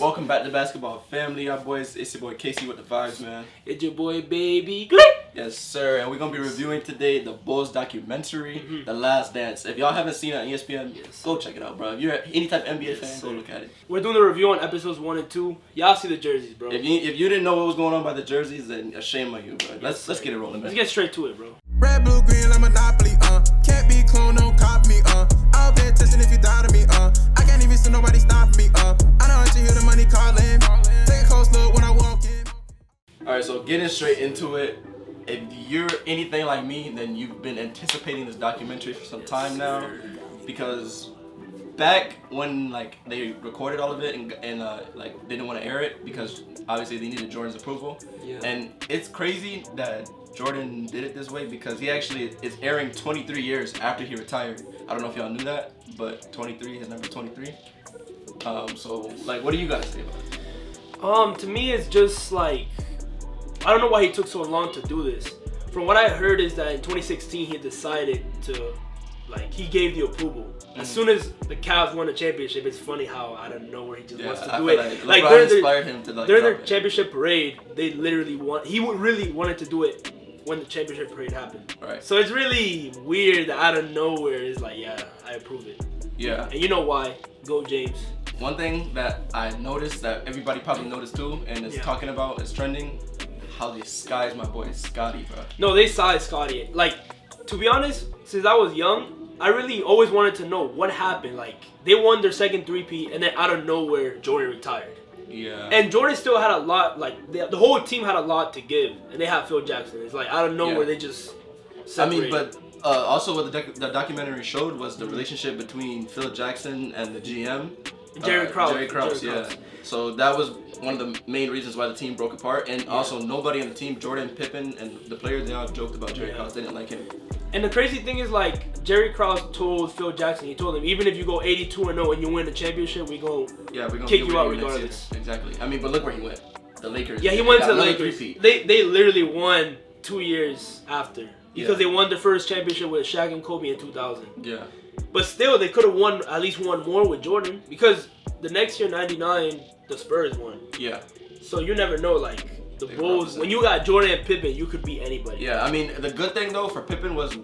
Welcome back to Basketball Family, y'all boys. It's your boy Casey with the vibes, man. It's your boy Baby. Yes, sir. And we're gonna be reviewing today the Bulls documentary, The Last Dance. If y'all haven't seen it on ESPN, go check it out, bro. If you're any type of NBA fan, go look at it. We're doing the review on episodes 1 and 2. Y'all see the jerseys, bro. If you didn't know what was going on by the jerseys, then a shame on you, bro. Let's get it rolling, man. Let's get straight to it, bro. Red, blue, green, like Monopoly, Can't be clone, don't copy me, I'll pay attention if you doubt me, I can't even see nobody stop me, I know how to hear the money calling. Take a close look when I walk in. Alright, so getting straight into it. If you're anything like me, then you've been anticipating this documentary for some time now. Because back when they recorded all of it and they didn't want to air it because obviously they needed Jordan's approval. Yeah. And it's crazy that Jordan did it this way because he actually is airing 23 years after he retired. I don't know if y'all knew that, but 23, his number 23. So what do you guys say about it? To me it's just I don't know why he took so long to do this. From what I heard is that in 2016 he decided to he gave the approval. As soon as the Cavs won the championship, it's funny how out of nowhere he just wants to do it. Like LeBron inspired him to during their championship parade, they literally he really wanted to do it when the championship parade happened. Right. So it's really weird that out of nowhere it's yeah, I approve it. Yeah. And you know why? Go James. One thing that I noticed that everybody probably noticed too and is talking about, is trending, how they skies my boy Scottie, bro. No, they sized Scottie. To be honest, since I was young, I really always wanted to know what happened. They won their second three-peat, and then out of nowhere, Jordan retired. Yeah. And Jordan still had a lot, the whole team had a lot to give, and they had Phil Jackson. It's out of nowhere, they just separated. But also what the documentary showed was the relationship between Phil Jackson and the GM. Jerry Krause. Jerry Krause, yeah. So that was one of the main reasons why the team broke apart. And also nobody on the team, Jordan, Pippen, and the players, they all joked about Jerry Krause. They didn't like him. And the crazy thing is, Jerry Krause told Phil Jackson, he told him, even if you go 82-0 and you win the championship, we're gonna kick you out regardless. Exactly. I mean, but look where he went. The Lakers. Yeah, he went to the Lakers. They literally won 2 years after. Because they won the first championship with Shaq and Kobe in 2000. Yeah. But still, they could have won at least one more with Jordan. Because the next year, 99, the Spurs won. Yeah. So you never know, the Bulls, when you got Jordan and Pippen, you could beat anybody. Yeah, I mean, the good thing, though, for Pippen was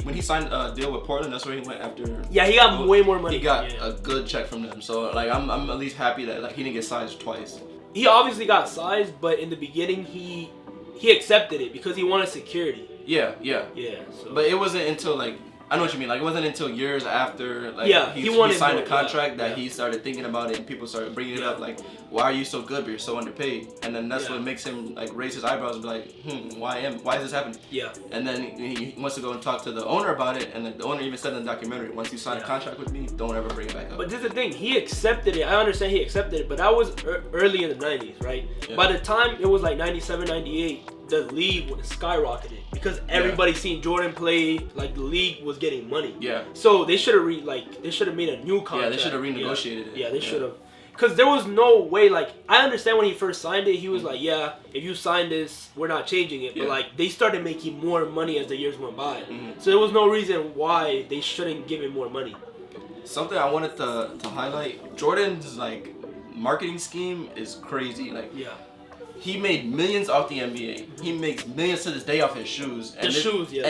when he signed a deal with Portland, that's where he went after. Yeah, he got way more money. He got a good check from them. So, I'm at least happy that, he didn't get sized twice. He obviously got sized, but in the beginning, he accepted it because he wanted security. Yeah. So. But it wasn't until, I know what you mean. It wasn't until years after he signed a contract that he started thinking about it and people started bringing it up why are you so good but you're so underpaid? And then that's what makes him raise his eyebrows and be like, why is this happening? Yeah. And then he wants to go and talk to the owner about it, and the owner even said in the documentary, once you sign a contract with me, don't ever bring it back up. But this is the thing, he accepted it. I understand he accepted it, but that was early in the 90s, right? Yeah. By the time it was 97, 98, the league skyrocketed because everybody seen Jordan play. The league was getting money. Yeah. So they should have made a new contract. Yeah, they should have renegotiated it. Yeah, they should have. Because there was no way. I understand when he first signed it, he was if you sign this, we're not changing it. But they started making more money as the years went by. So there was no reason why they shouldn't give him more money. Something I wanted to highlight: Jordan's marketing scheme is crazy. He made millions off the NBA. He makes millions to this day off his shoes. And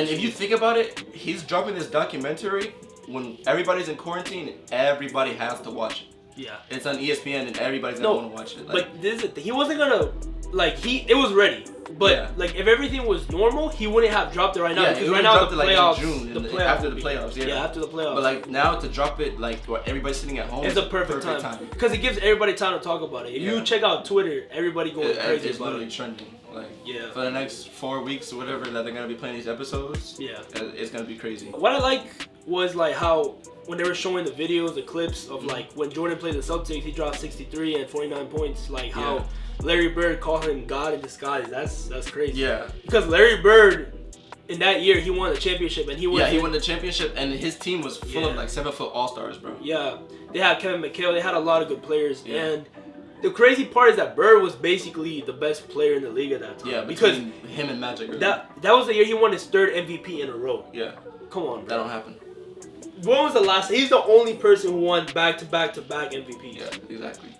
if you think about it, he's dropping this documentary when everybody's in quarantine and everybody has to watch it. Yeah. It's on ESPN and everybody's gonna want to watch it. But this is the thing. He wasn't gonna it was ready. But if everything was normal, he wouldn't have dropped it right now. Because right now the playoffs, in June, after the playoffs. Yeah, after the playoffs. But now to drop it where everybody's sitting at home, it's a perfect time. Because it gives everybody time to talk about it. If you check out Twitter, everybody going crazy. It's literally trending. For the next 4 weeks or whatever that they're gonna be playing these episodes. Yeah, it's gonna be crazy. What I like was how when they were showing the videos, the clips of when Jordan played the Celtics, he dropped 63 and 49 points. How Larry Bird called him God in disguise. That's crazy. Yeah. Because Larry Bird, in that year, he won the championship and he won the championship and his team was full of 7-foot all-stars, bro. Yeah. They had Kevin McHale. They had a lot of good players. Yeah. And the crazy part is that Bird was basically the best player in the league at that time. Yeah, because him and Magic. Really. That was the year he won his third MVP in a row. Yeah. Come on, bro. That don't happen. When was the last? He's the only person who won back-to-back-to-back MVPs. Yeah, exactly.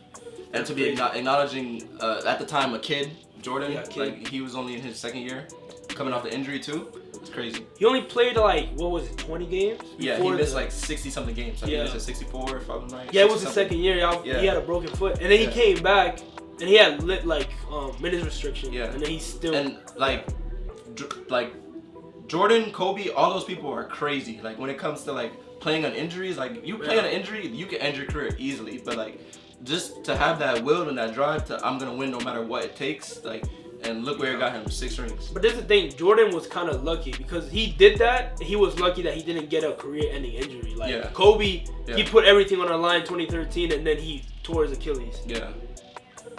and to be acknowledging at the time a kid, Jordan, like he was only in his second year, coming off the injury too. It's crazy. He only played like 20 games? Yeah, he missed like 60 something games. Like he missed 64 if I'm right. Yeah, it was his second year. He had a broken foot, and then he came back and he had minutes restriction. Yeah, and then he still like Jordan, Kobe, all those people are crazy. Like when it comes to like playing on injuries, like you play on an injury, you can end your career easily. But like just to have that will and that drive to I'm gonna win no matter what it takes, like. And look where it got him, 6 rings. But this is the thing, Jordan was kind of lucky because he did that. He was lucky that he didn't get a career-ending injury. Like Kobe, he put everything on the line in 2013, and then he tore his Achilles. Yeah.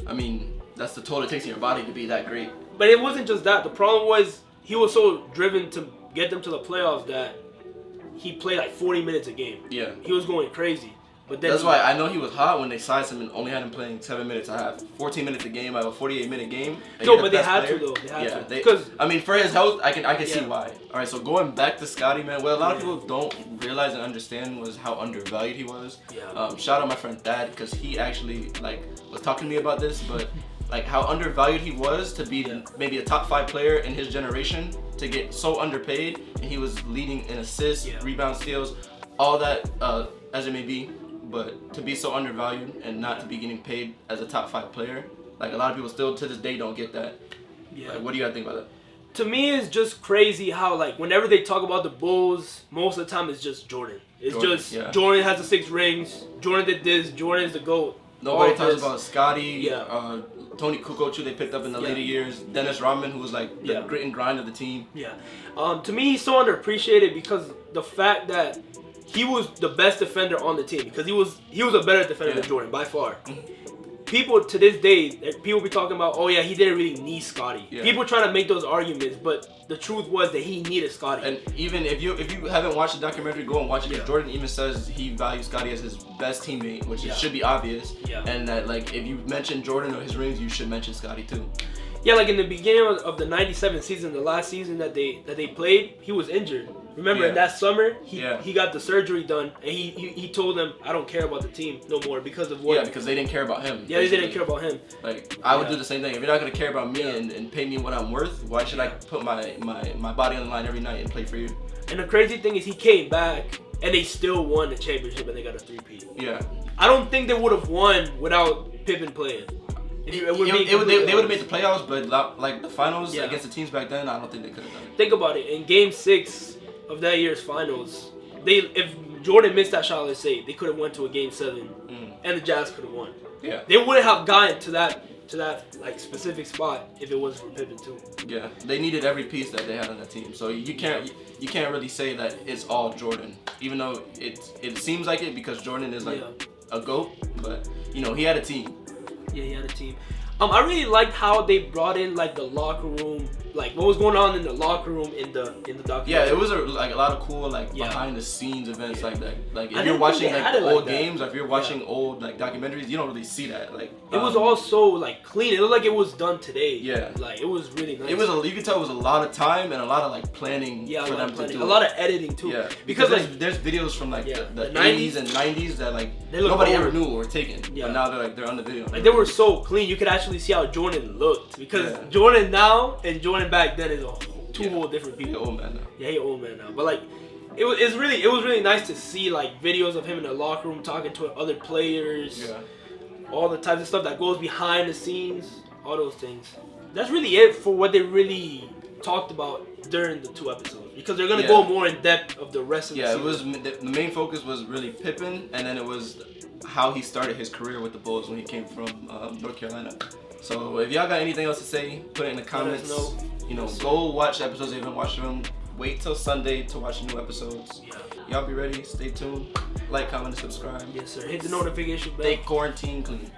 I mean, that's the toll it takes in your body to be that great. But it wasn't just that. The problem was he was so driven to get them to the playoffs that he played like 40 minutes a game. Yeah. He was going crazy. But then that's why I know he was hot when they sized him and only had him playing 7 minutes. I have 14 minutes a game. I have a 48-minute game. No, but they had to though. They had to. Because I mean, for his health, I can see why. All right, so going back to Scottie, man. What a lot of people don't realize and understand was how undervalued he was. Yeah. Shout out my friend Thad because he actually was talking to me about this, but like how undervalued he was to be maybe a top 5 player in his generation to get so underpaid, and he was leading in assists, rebounds, steals, all that as it may be. But to be so undervalued and not to be getting paid as a top 5 player, like a lot of people still to this day don't get that. Yeah. Like, what do you guys think about that? To me, it's just crazy how like whenever they talk about the Bulls, most of the time it's just Jordan. It's Jordan has the 6 rings. Jordan did this. Jordan is the GOAT. Nobody talks about Scottie, Tony Kukoc, who they picked up in the later years, Dennis Rodman, who was like the grit and grind of the team. Yeah. To me, he's so underappreciated because the fact that he was the best defender on the team because he was a better defender than Jordan by far. People to this day, people be talking about, oh yeah, he didn't really need Scottie. Yeah. People trying to make those arguments, but the truth was that he needed Scottie. And even if you haven't watched the documentary, go and watch it. Jordan even says he values Scottie as his best teammate, which should be obvious. Yeah. And that like if you mention Jordan or his rings, you should mention Scottie too. Yeah, like in the beginning of the '97 season, the last season that they played, he was injured. Remember, in that summer, he got the surgery done, and he told them, I don't care about the team no more because of what... Yeah, because they didn't care about him. Yeah, basically. They didn't care about him. Like, I would do the same thing. If you're not going to care about me and pay me what I'm worth, why should I put my body on the line every night and play for you? And the crazy thing is he came back, and they still won the championship, and they got a 3-peat. Yeah. I don't think they would have won without Pippen playing. They would have made the playoffs, but like the finals against the teams back then, I don't think they could have done it. Think about it. In Game 6 of that year's finals, if Jordan missed that shot, let's say, they could have went to a Game 7, and the Jazz could have won. Yeah. They wouldn't have gotten to that like specific spot if it wasn't for Pippen too. Yeah. They needed every piece that they had on that team, so you can't really say that it's all Jordan, even though it seems like it because Jordan is like a GOAT, but he had a team. Yeah, he had a team. I really liked how they brought in like the locker room, like what was going on in the locker room in the documentary. Yeah, it was a lot of cool behind the scenes events like that. Like if you're watching old games or if you're watching old documentaries, you don't really see that. Like it was all so clean. It looked like it was done today. Yeah, like it was really nice. It was you could tell it was a lot of time and a lot of planning for them to do. A lot of editing too. Yeah, because there's videos from the 80s and 90s that nobody ever knew were taken. Yeah, but now they're on the video. Like they were so clean, you could actually see how Jordan looked because Jordan now and Jordan back then is two whole different people. He's an old man now. Yeah, he's an old man now. But it was really nice to see videos of him in the locker room talking to other players. Yeah. All the types of stuff that goes behind the scenes, all those things. That's really it for what they really talked about during the 2 episodes because they're gonna go more in depth of the rest of the season. It was the main focus was really Pippen, and then it was how he started his career with the Bulls when he came from North Carolina. So if y'all got anything else to say, put it in the comments. Go watch episodes if you haven't watched them. Wait till Sunday to watch the new episodes. Yeah. Y'all be ready. Stay tuned. Like, comment, and subscribe. Yes, sir. Hit the notification bell. Stay quarantine clean.